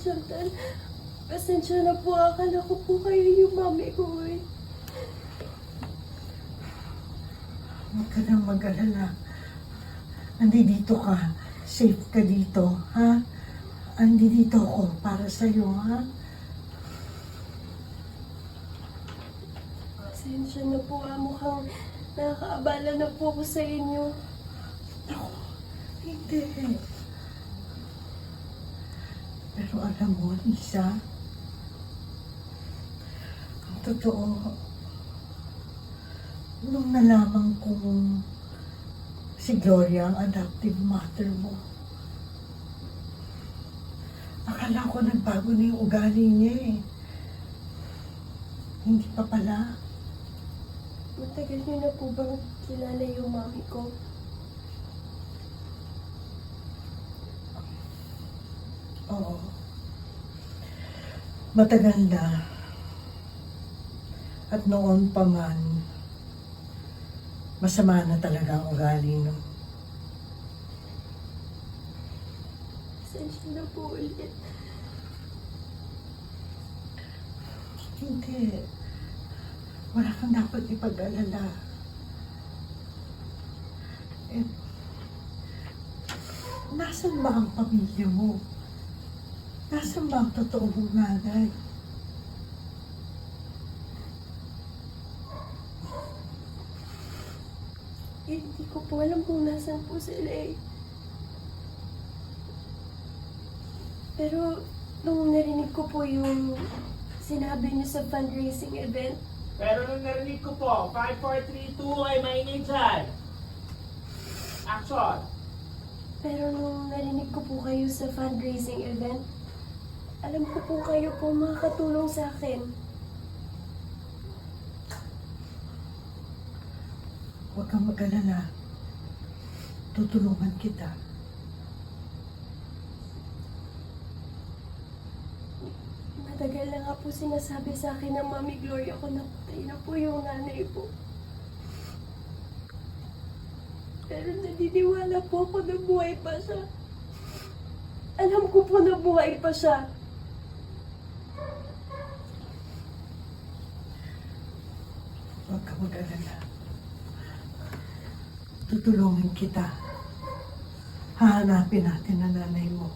Chantal, pasensya na po. Akala ko po kayo yung mami ko eh. Huwag ka nang mag-alala. Nandito ka. Safe ka dito, ha? Nandito ako para sa'yo, ha? Pasensya na po. Mukhang nakakaabala na po ako sa inyo. Ako, hindi. Pero alam mo, Lisa, ang totoo, nung nalaman kong si Gloria ang adoptive mother mo, akala ko nagbago na yung ugali niya eh. Hindi pa pala. Matagal niyo na po bang kilala yung mami ko? Oo. Matagal na. At noon pa man, masama na talaga ang ugali no. Pasensya na po ulit. Hindi. Wala kang dapat ipag-alala. Eh, nasan ba ang pamilya mo? Nasan ba ang totoo mong nanay? Hindi ko po alam kung nasan po sila eh. Pero nung narinig ko po yung sinabi niyo sa fundraising event, Pero nung narinig ko po, 5, 4, 3, 2, ay maingay dyan. Action! pero nung narinig ko po kayo sa fundraising event, alam ko po kayo po makakatulong sa akin. Huwag kang mag-alala. Tutulungan kita. Matagal na nga po sinasabi sa akin ng Mami Gloria ko na patay na po yung nanay po. Pero naniniwala po ako na buhay pa siya. Alam ko po na buhay pa siya. Huwag kang mag-alala. Tutulungan kita. Hahanapin natin ang nanay mo.